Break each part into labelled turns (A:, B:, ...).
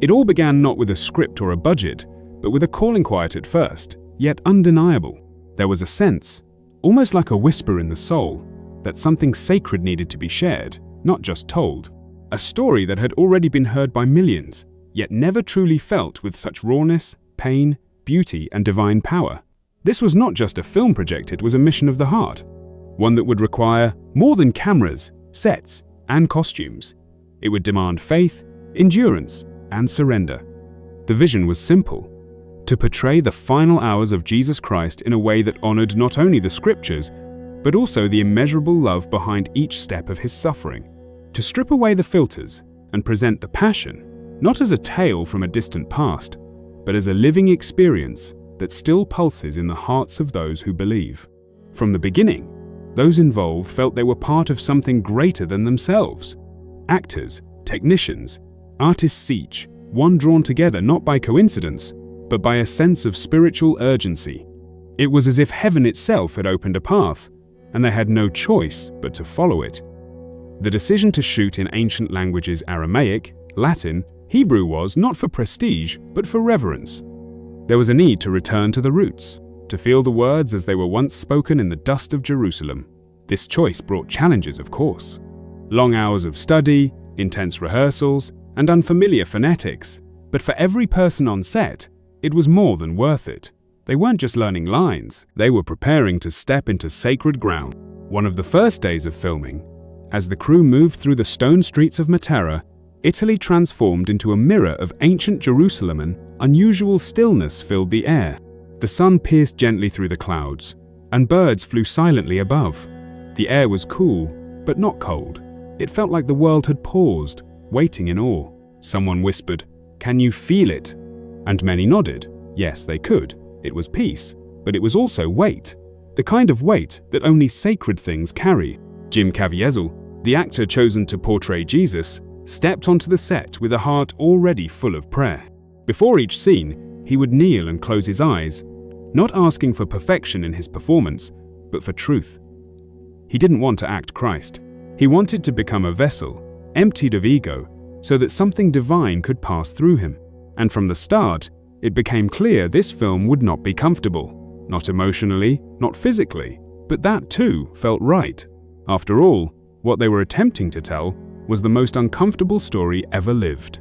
A: It all began not with a script or a budget, but with a calling quiet at first, yet undeniable. There was a sense, almost like a whisper in the soul, that something sacred needed to be shared, not just told. A story that had already been heard by millions, yet never truly felt with such rawness, pain, beauty, and divine power. This was not just a film project, it was a mission of the heart, one that would require more than cameras, sets, and costumes. It would demand faith, endurance, and surrender. The vision was simple: to portray the final hours of Jesus Christ in a way that honored not only the scriptures, but also the immeasurable love behind each step of his suffering. To strip away the filters and present the passion, not as a tale from a distant past, but as a living experience that still pulses in the hearts of those who believe. From the beginning, those involved felt they were part of something greater than themselves. Actors, technicians, artists each, one drawn together not by coincidence, but by a sense of spiritual urgency. It was as if heaven itself had opened a path, and they had no choice but to follow it. The decision to shoot in ancient languages Aramaic, Latin, Hebrew was not for prestige, but for reverence. There was a need to return to the roots, to feel the words as they were once spoken in the dust of Jerusalem. This choice brought challenges, of course. Long hours of study, intense rehearsals, and unfamiliar phonetics. But for every person on set, it was more than worth it. They weren't just learning lines, they were preparing to step into sacred ground. One of the first days of filming, as the crew moved through the stone streets of Matera, Italy transformed into a mirror of ancient Jerusalem, and unusual stillness filled the air. The sun pierced gently through the clouds, and birds flew silently above. The air was cool, but not cold. It felt like the world had paused, waiting in awe. Someone whispered, "Can you feel it?" And many nodded. Yes, they could. It was peace, but it was also weight. The kind of weight that only sacred things carry. Jim Caviezel, the actor chosen to portray Jesus, stepped onto the set with a heart already full of prayer. Before each scene, he would kneel and close his eyes, not asking for perfection in his performance, but for truth. He didn't want to act Christ. He wanted to become a vessel, emptied of ego, so that something divine could pass through him. And from the start, it became clear this film would not be comfortable. Not emotionally, not physically, but that too felt right. After all, what they were attempting to tell was the most uncomfortable story ever lived.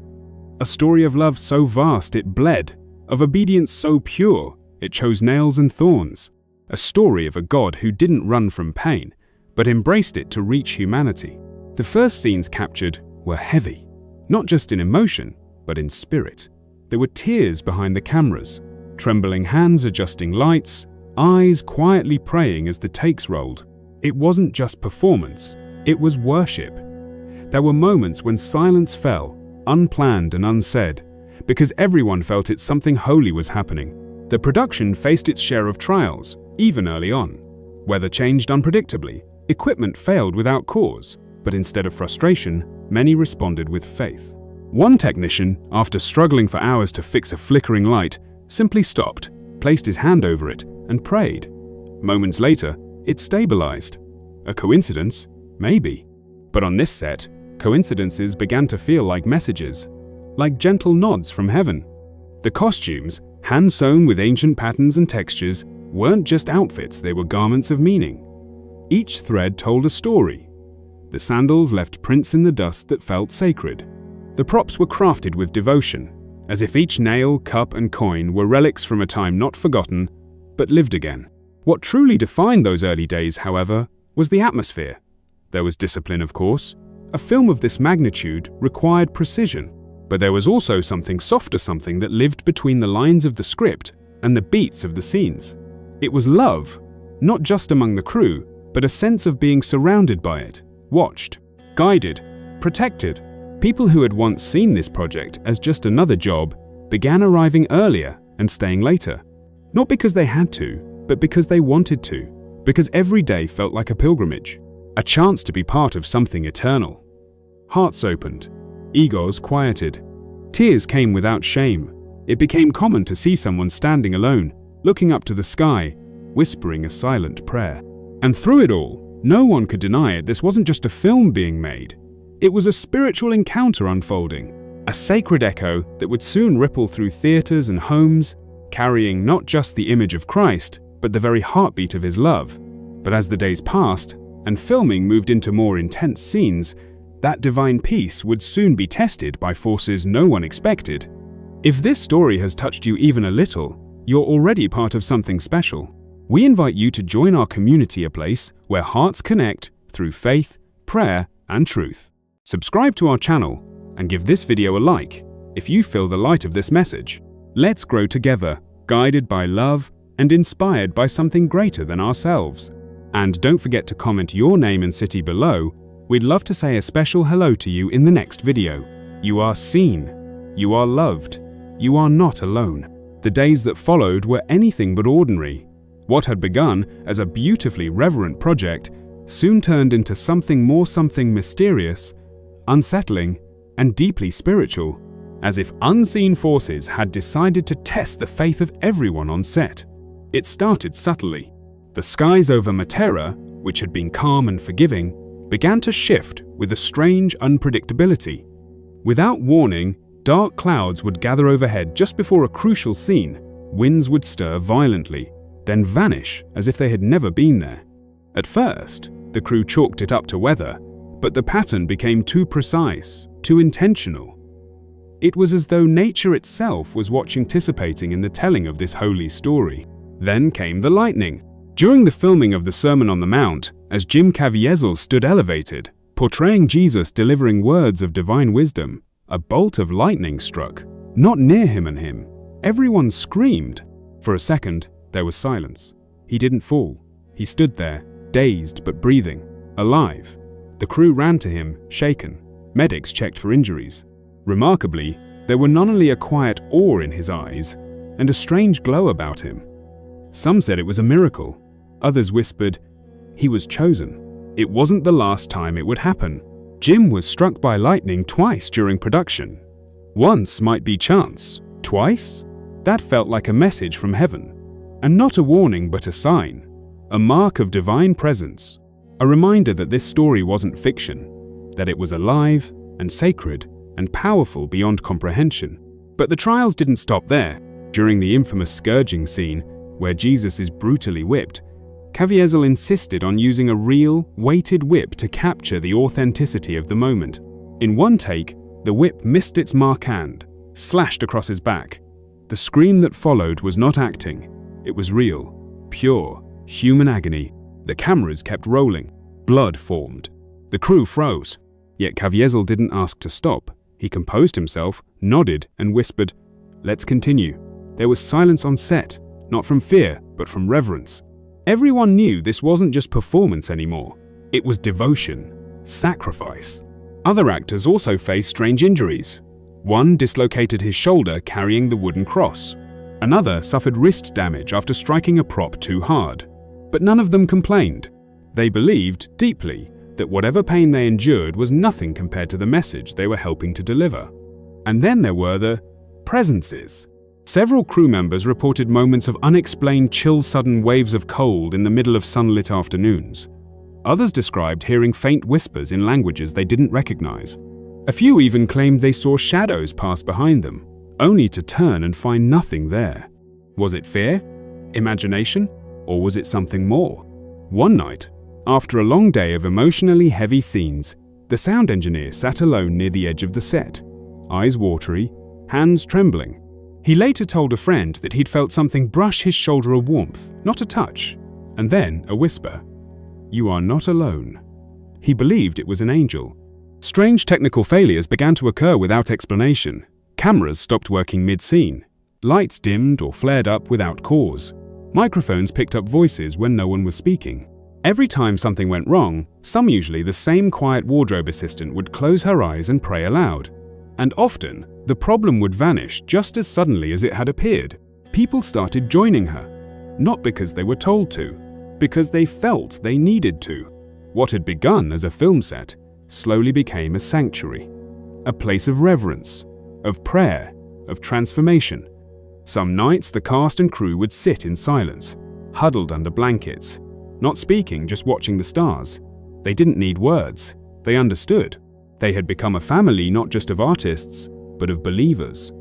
A: A story of love so vast it bled, of obedience so pure it chose nails and thorns. A story of a God who didn't run from pain, but embraced it to reach humanity. The first scenes captured were heavy, not just in emotion, but in spirit. There were tears behind the cameras, trembling hands adjusting lights, eyes quietly praying as the takes rolled. It wasn't just performance, it was worship. There were moments when silence fell, unplanned and unsaid, because everyone felt something holy was happening. The production faced its share of trials, even early on. Weather changed unpredictably, equipment failed without cause, but instead of frustration, many responded with faith. One technician, after struggling for hours to fix a flickering light, simply stopped, placed his hand over it, and prayed. Moments later, it stabilized. A coincidence? Maybe. But on this set, coincidences began to feel like messages, like gentle nods from heaven. The costumes, hand-sewn with ancient patterns and textures, weren't just outfits, they were garments of meaning. Each thread told a story. The sandals left prints in the dust that felt sacred. The props were crafted with devotion, as if each nail, cup, and coin were relics from a time not forgotten, but lived again. What truly defined those early days, however, was the atmosphere. There was discipline, of course. A film of this magnitude required precision, but there was also something softer, something that lived between the lines of the script and the beats of the scenes. It was love, not just among the crew, but a sense of being surrounded by it, watched, guided, protected. People who had once seen this project as just another job began arriving earlier and staying later. Not because they had to, but because they wanted to, because every day felt like a pilgrimage, a chance to be part of something eternal. Hearts opened, egos quieted. Tears came without shame. It became common to see someone standing alone, looking up to the sky, whispering a silent prayer. And through it all, no one could deny it. This wasn't just a film being made. It was a spiritual encounter unfolding. a sacred echo that would soon ripple through theaters and homes, carrying not just the image of Christ, but the very heartbeat of his love. But as the days passed, and filming moved into more intense scenes, that divine peace would soon be tested by forces no one expected. If this story has touched you even a little, you're already part of something special. We invite you to join our community, a place where hearts connect through faith, prayer, and truth. Subscribe to our channel and give this video a like if you feel the light of this message. Let's grow together, guided by love and inspired by something greater than ourselves. And don't forget to comment your name and city below. We'd love to say a special hello to you in the next video. You are seen. You are loved. You are not alone. The days that followed were anything but ordinary. What had begun as a beautifully reverent project soon turned into something mysterious, unsettling, and deeply spiritual, as if unseen forces had decided to test the faith of everyone on set. It started subtly. The skies over Matera, which had been calm and forgiving, began to shift with a strange unpredictability. Without warning, dark clouds would gather overhead just before a crucial scene. Winds would stir violently, then vanish as if they had never been there. At first, the crew chalked it up to weather, but the pattern became too precise, too intentional. It was as though nature itself was anticipating in the telling of this holy story. Then came the lightning. During the filming of the Sermon on the Mount, as Jim Caviezel stood elevated, portraying Jesus delivering words of divine wisdom, a bolt of lightning struck, not near him and him. Everyone screamed. For a second, there was silence. He didn't fall. He stood there, dazed but breathing, alive. The crew ran to him, shaken. Medics checked for injuries. Remarkably, there were not only a quiet awe in his eyes, and a strange glow about him. Some said it was a miracle. Others whispered, he was chosen. It wasn't the last time it would happen. Jim was struck by lightning twice during production. Once might be chance. Twice? That felt like a message from heaven. And not a warning but a sign. A mark of divine presence. A reminder that this story wasn't fiction. That it was alive and sacred and powerful beyond comprehension. But the trials didn't stop there. During the infamous scourging scene, where Jesus is brutally whipped, Caviezel insisted on using a real, weighted whip to capture the authenticity of the moment. In one take, the whip missed its mark and slashed across his back. The scream that followed was not acting. It was real, pure, human agony. The cameras kept rolling. Blood formed. The crew froze. Yet Caviezel didn't ask to stop. He composed himself, nodded, and whispered, "Let's continue." There was silence on set, not from fear, but from reverence. Everyone knew this wasn't just performance anymore. It was devotion, sacrifice. Other actors also faced strange injuries. One dislocated his shoulder carrying the wooden cross. Another suffered wrist damage after striking a prop too hard. But none of them complained. They believed deeply that whatever pain they endured was nothing compared to the message they were helping to deliver. And then there were the presences. Several crew members reported moments of unexplained chill, sudden waves of cold in the middle of sunlit afternoons. Others described hearing faint whispers in languages they didn't recognize. A few even claimed they saw shadows pass behind them, only to turn and find nothing there. Was it fear? Imagination? Or was it something more? One night, after a long day of emotionally heavy scenes, the sound engineer sat alone near the edge of the set, eyes watery, hands trembling. He later told a friend that he'd felt something brush his shoulder, a warmth, not a touch, and then a whisper. "You are not alone." He believed it was an angel. Strange technical failures began to occur without explanation. Cameras stopped working mid-scene. Lights dimmed or flared up without cause. Microphones picked up voices when no one was speaking. Every time something went wrong, usually the same quiet wardrobe assistant would close her eyes and pray aloud. And often, the problem would vanish just as suddenly as it had appeared. People started joining her, not because they were told to, because they felt they needed to. What had begun as a film set slowly became a sanctuary, a place of reverence, of prayer, of transformation. Some nights the cast and crew would sit in silence, huddled under blankets, not speaking, just watching the stars. They didn't need words. They understood. They had become a family not just of artists, but of believers.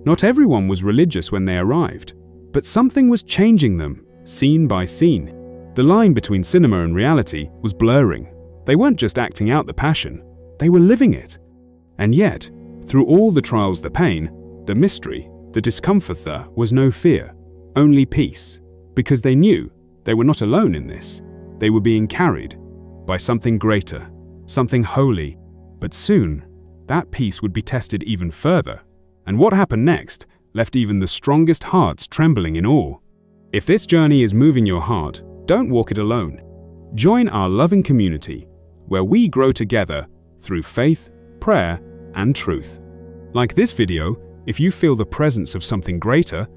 A: Not everyone was religious when they arrived, but something was changing them, scene by scene. The line between cinema and reality was blurring. They weren't just acting out the passion, they were living it. And yet, through all the trials, the pain, the mystery, the discomfort, there was no fear, only peace, because they knew they were not alone in this. They were being carried by something greater, something holy. But soon, that peace would be tested even further, and what happened next left even the strongest hearts trembling in awe. If this journey is moving your heart, don't walk it alone. Join our loving community, where we grow together through faith, prayer, and truth. Like this video if you feel the presence of something greater,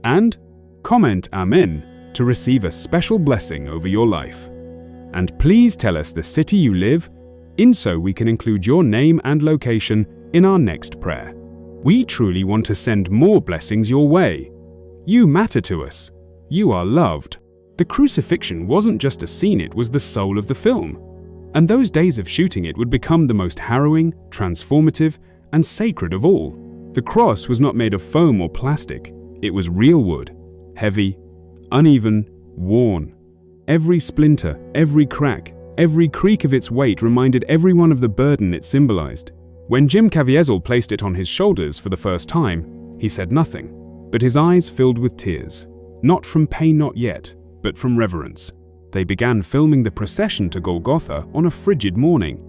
A: and comment Amen to receive a special blessing over your life. And please tell us the city you live in so we can include your name and location in our next prayer. We truly want to send more blessings your way. You matter to us. You are loved. The crucifixion wasn't just a scene, it was the soul of the film. And those days of shooting it would become the most harrowing, transformative, and sacred of all. The cross was not made of foam or plastic. It was real wood, heavy, uneven, worn. Every splinter, every crack, every creak of its weight reminded everyone of the burden it symbolized. When Jim Caviezel placed it on his shoulders for the first time, he said nothing, but his eyes filled with tears. Not from pain, not yet, but from reverence. They began filming the procession to Golgotha on a frigid morning.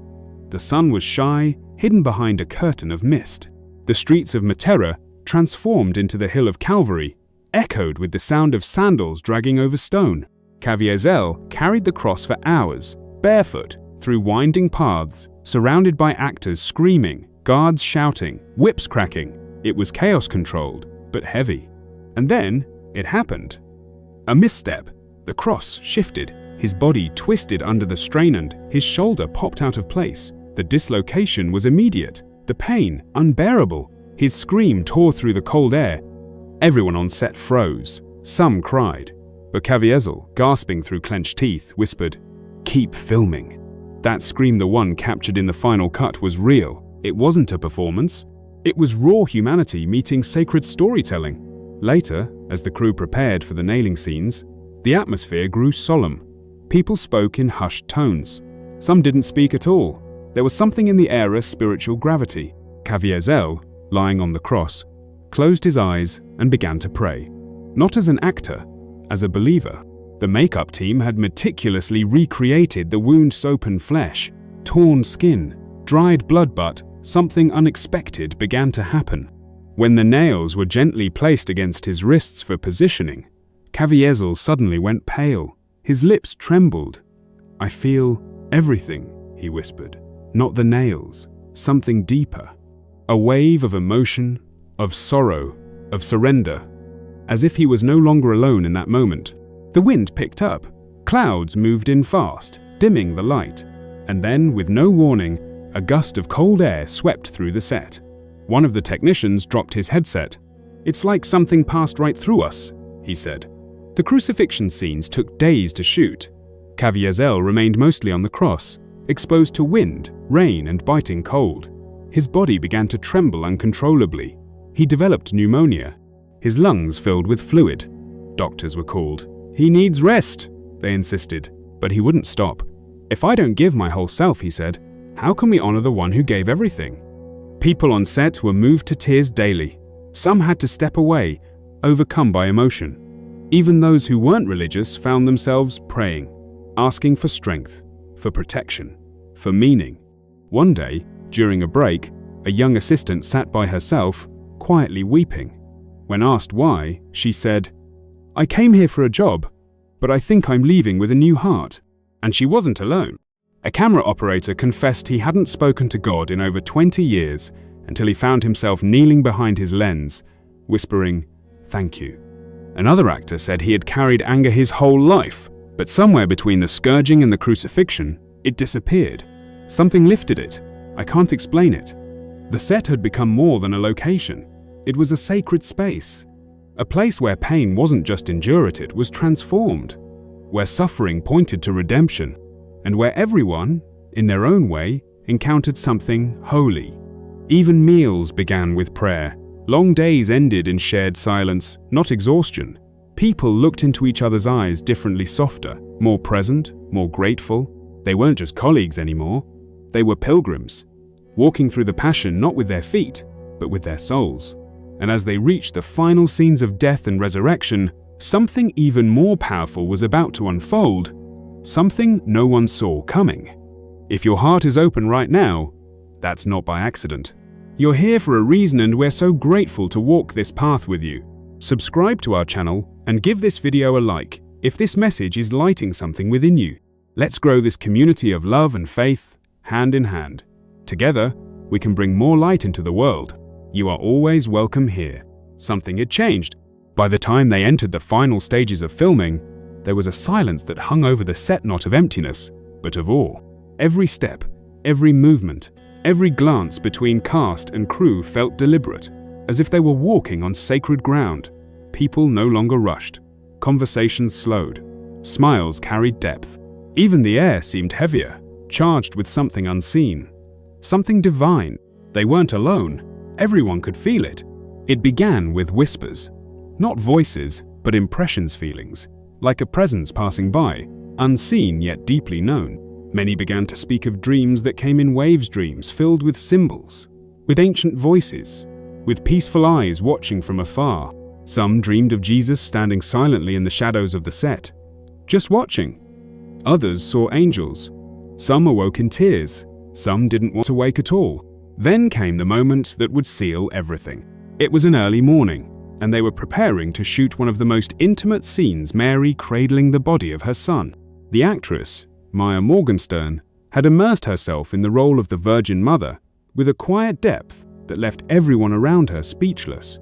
A: The sun was shy, hidden behind a curtain of mist. The streets of Matera, transformed into the hill of Calvary, echoed with the sound of sandals dragging over stone. Caviezel carried the cross for hours, barefoot, through winding paths, surrounded by actors screaming, guards shouting, whips cracking. It was chaos-controlled, but heavy. And then, it happened. A misstep. The cross shifted, his body twisted under the strain and his shoulder popped out of place. The dislocation was immediate, the pain unbearable. His scream tore through the cold air. Everyone on set froze. Some cried. But Caviezel, gasping through clenched teeth, whispered, "Keep filming." That scream, the one captured in the final cut, was real. It wasn't a performance. It was raw humanity meeting sacred storytelling. Later, as the crew prepared for the nailing scenes, the atmosphere grew solemn. People spoke in hushed tones. Some didn't speak at all. There was something in the air, a spiritual gravity. Caviezel, lying on the cross, closed his eyes and began to pray. Not as an actor, as a believer. The makeup team had meticulously recreated the wound-soaked flesh, torn skin, dried blood, but something unexpected began to happen. When the nails were gently placed against his wrists for positioning, Caviezel suddenly went pale. His lips trembled. "I feel everything," he whispered. "Not the nails, something deeper." A wave of emotion, of sorrow, of surrender. As if he was no longer alone in that moment. The wind picked up. Clouds moved in fast, dimming the light. And then, with no warning, a gust of cold air swept through the set. One of the technicians dropped his headset. "It's like something passed right through us," he said. The crucifixion scenes took days to shoot. Caviezel remained mostly on the cross, exposed to wind, rain, and biting cold. His body began to tremble uncontrollably. He developed pneumonia. His lungs filled with fluid. Doctors were called. "He needs rest," they insisted, but he wouldn't stop. "If I don't give my whole self," he said, "how can we honor the one who gave everything?" People on set were moved to tears daily. Some had to step away, overcome by emotion. Even those who weren't religious found themselves praying, asking for strength, for protection, for meaning. One day, during a break, a young assistant sat by herself, quietly weeping. When asked why, she said, "I came here for a job, but I think I'm leaving with a new heart." And she wasn't alone. A camera operator confessed he hadn't spoken to God in over 20 years until he found himself kneeling behind his lens, whispering, "Thank you." Another actor said he had carried anger his whole life, but somewhere between the scourging and the crucifixion, it disappeared. Something lifted it. I can't explain it. The set had become more than a location. It was a sacred space. A place where pain wasn't just endured, it was transformed. Where suffering pointed to redemption. And where everyone, in their own way, encountered something holy. Even meals began with prayer. Long days ended in shared silence, not exhaustion. People looked into each other's eyes differently, softer, more present, more grateful. They weren't just colleagues anymore. They were pilgrims, walking through the Passion not with their feet, but with their souls. And as they reached the final scenes of death and resurrection, something even more powerful was about to unfold, something no one saw coming. If your heart is open right now, that's not by accident. You're here for a reason, and we're so grateful to walk this path with you. Subscribe to our channel and give this video a like if this message is lighting something within you. Let's grow this community of love and faith, hand in hand. Together, we can bring more light into the world. You are always welcome here. Something had changed. By the time they entered the final stages of filming, there was a silence that hung over the set, not of emptiness, but of awe. Every step, every movement, every glance between cast and crew felt deliberate, as if they were walking on sacred ground. People no longer rushed. Conversations slowed. Smiles carried depth. Even the air seemed heavier, charged with something unseen. Something divine. They weren't alone. Everyone could feel it. It began with whispers. Not voices, but impressions, feelings. Like a presence passing by, unseen yet deeply known. Many began to speak of dreams that came in waves, dreams filled with symbols, with ancient voices, with peaceful eyes watching from afar. Some dreamed of Jesus standing silently in the shadows of the set, just watching. Others saw angels. Some awoke in tears. Some didn't want to wake at all. Then came the moment that would seal everything. It was an early morning, and they were preparing to shoot one of the most intimate scenes, Mary cradling the body of her son. The actress, Maya Morgenstern, had immersed herself in the role of the Virgin Mother with a quiet depth that left everyone around her speechless.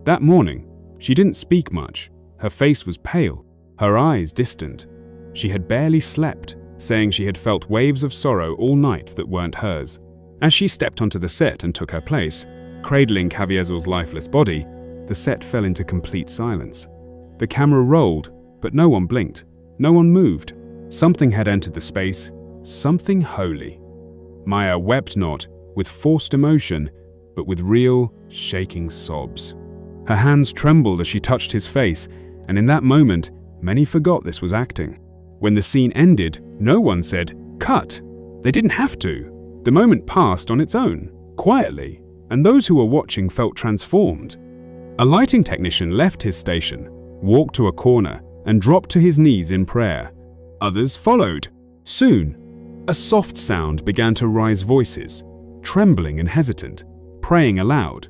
A: That morning, she didn't speak much. Her face was pale, her eyes distant. She had barely slept, saying she had felt waves of sorrow all night that weren't hers. As she stepped onto the set and took her place, cradling Caviezel's lifeless body, the set fell into complete silence. The camera rolled, but no one blinked, no one moved. Something had entered the space, something holy. Maya wept not with forced emotion, but with real, shaking sobs. Her hands trembled as she touched his face, and in that moment, many forgot this was acting. When the scene ended, no one said, "Cut." They didn't have to. The moment passed on its own, quietly, and those who were watching felt transformed. A lighting technician left his station, walked to a corner, and dropped to his knees in prayer. Others followed. Soon, a soft sound began to rise, voices, trembling and hesitant, praying aloud.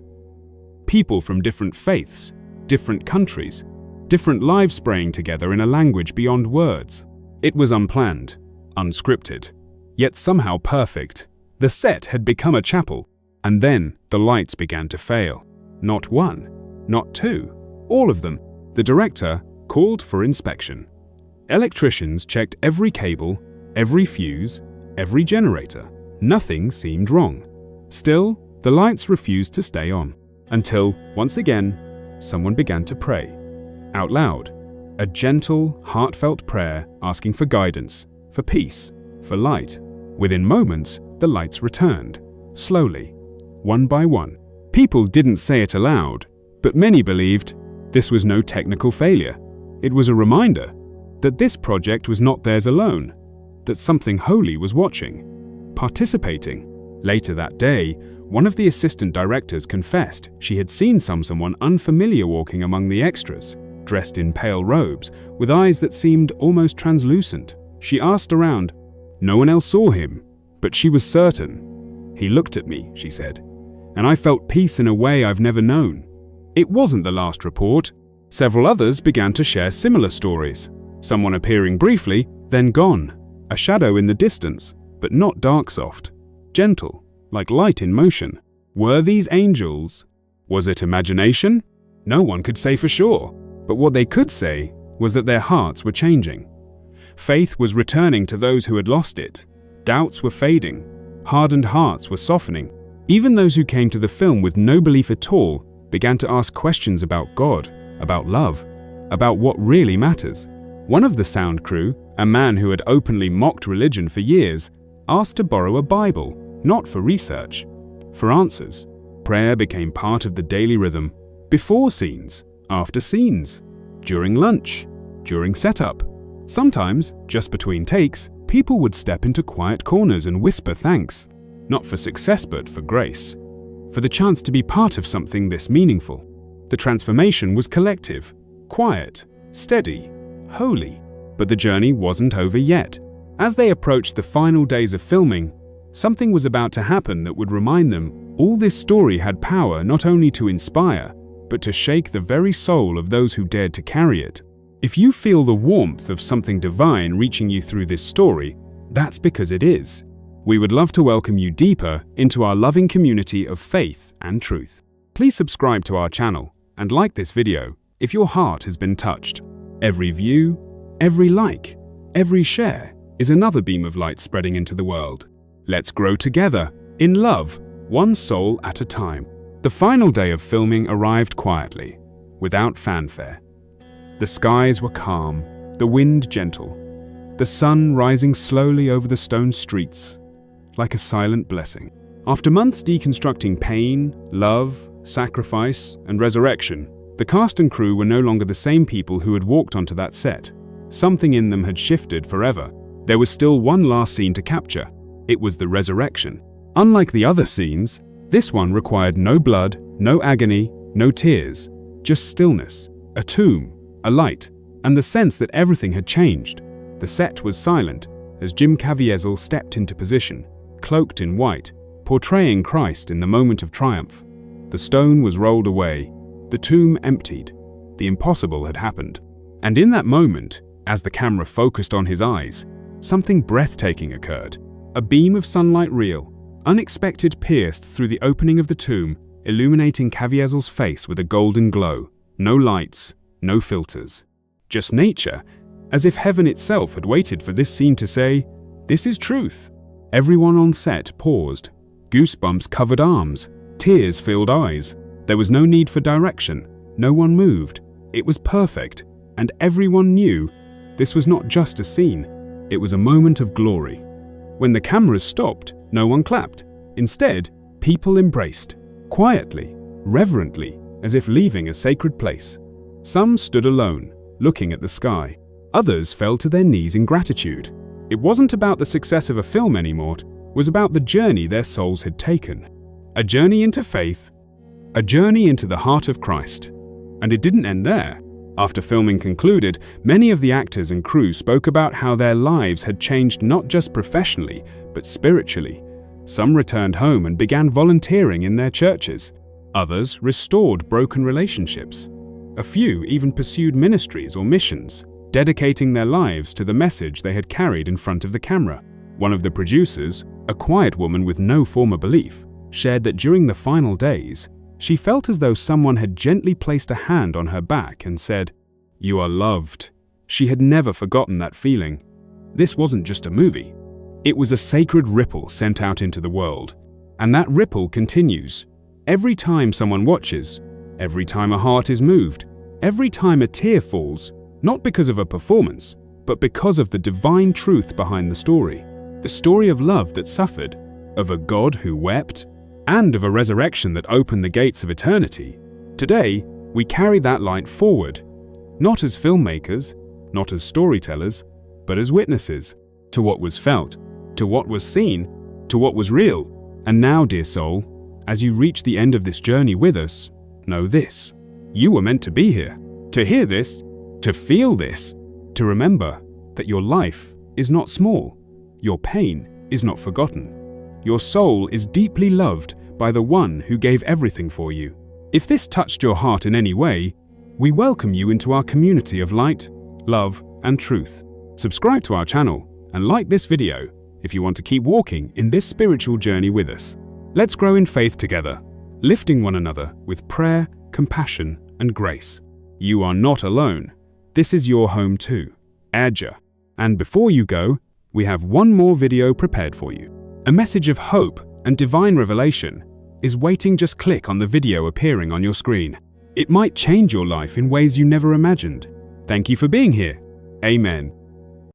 A: People from different faiths, different countries, different lives praying together in a language beyond words. It was unplanned, unscripted, yet somehow perfect. The set had become a chapel, and then the lights began to fail. Not one, not two, all of them. The director called for inspection. Electricians checked every cable, every fuse, every generator. Nothing seemed wrong. Still, the lights refused to stay on, until, once again, someone began to pray. Out loud, a gentle, heartfelt prayer asking for guidance, for peace, for light. Within moments, the lights returned, slowly, one by one. People didn't say it aloud, but many believed this was no technical failure. It was a reminder that this project was not theirs alone, that something holy was watching, participating. Later that day, one of the assistant directors confessed she had seen someone unfamiliar walking among the extras, dressed in pale robes, with eyes that seemed almost translucent. She asked around. No one else saw him, but she was certain. He looked at me, she said, and I felt peace in a way I've never known. It wasn't the last report. Several others began to share similar stories, someone appearing briefly, then gone, a shadow in the distance, but not dark soft, gentle, like light in motion. Were these angels? Was it imagination? No one could say for sure, but what they could say was that their hearts were changing. Faith was returning to those who had lost it. Doubts were fading. Hardened hearts were softening. Even those who came to the film with no belief at all began to ask questions about God, about love, about what really matters. One of the sound crew, a man who had openly mocked religion for years, asked to borrow a Bible, not for research, for answers. Prayer became part of the daily rhythm, before scenes, after scenes, during lunch, during setup. Sometimes, just between takes, people would step into quiet corners and whisper thanks, not for success but for grace, for the chance to be part of something this meaningful. The transformation was collective, quiet, steady, holy. But the journey wasn't over yet. As they approached the final days of filming, something was about to happen that would remind them all this story had power not only to inspire, but to shake the very soul of those who dared to carry it. If you feel the warmth of something divine reaching you through this story, that's because it is. We would love to welcome you deeper into our loving community of faith and truth. Please subscribe to our channel and like this video if your heart has been touched. Every view, every like, every share is another beam of light spreading into the world. Let's grow together, in love, one soul at a time. The final day of filming arrived quietly, without fanfare. The skies were calm, the wind gentle, the sun rising slowly over the stone streets, like a silent blessing. After months deconstructing pain, love, sacrifice, and resurrection, the cast and crew were no longer the same people who had walked onto that set. Something in them had shifted forever. There was still one last scene to capture. It was the resurrection. Unlike the other scenes, this one required no blood, no agony, no tears, just stillness, a tomb, a light, and the sense that everything had changed. The set was silent as Jim Caviezel stepped into position, cloaked in white, portraying Christ in the moment of triumph. The stone was rolled away, the tomb emptied. The impossible had happened. And in that moment, as the camera focused on his eyes, something breathtaking occurred. A beam of sunlight, real, unexpected, pierced through the opening of the tomb, illuminating Caviezel's face with a golden glow. No lights, no filters. Just nature, as if heaven itself had waited for this scene to say, "This is truth." Everyone on set paused. Goosebumps covered arms, tears filled eyes. There was no need for direction. No one moved. It was perfect, and everyone knew this was not just a scene. It was a moment of glory. When the cameras stopped, no one clapped. Instead, people embraced, quietly, reverently, as if leaving a sacred place. Some stood alone, looking at the sky. Others fell to their knees in gratitude. It wasn't about the success of a film anymore, it was about the journey their souls had taken. A journey into faith, a journey into the heart of Christ. And it didn't end there. After filming concluded, many of the actors and crew spoke about how their lives had changed not just professionally, but spiritually. Some returned home and began volunteering in their churches. Others restored broken relationships. A few even pursued ministries or missions, dedicating their lives to the message they had carried in front of the camera. One of the producers, a quiet woman with no former belief, shared that during the final days, she felt as though someone had gently placed a hand on her back and said, "You are loved." She had never forgotten that feeling. This wasn't just a movie. It was a sacred ripple sent out into the world. And that ripple continues. Every time someone watches, every time a heart is moved, every time a tear falls, not because of a performance, but because of the divine truth behind the story. The story of love that suffered, of a God who wept, and of a resurrection that opened the gates of eternity. Today, we carry that light forward, not as filmmakers, not as storytellers, but as witnesses to what was felt, to what was seen, to what was real. And now, dear soul, as you reach the end of this journey with us, know this: you were meant to be here, to hear this, to feel this, to remember that your life is not small, your pain is not forgotten. Your soul is deeply loved by the one who gave everything for you. If this touched your heart in any way, we welcome you into our community of light, love, and truth. Subscribe to our channel and like this video if you want to keep walking in this spiritual journey with us. Let's grow in faith together, lifting one another with prayer, compassion, and grace. You are not alone. This is your home too, Aja. And before you go, we have one more video prepared for you. A message of hope and divine revelation is waiting. Just click on the video appearing on your screen. It might change your life in ways you never imagined. Thank you for being here. Amen.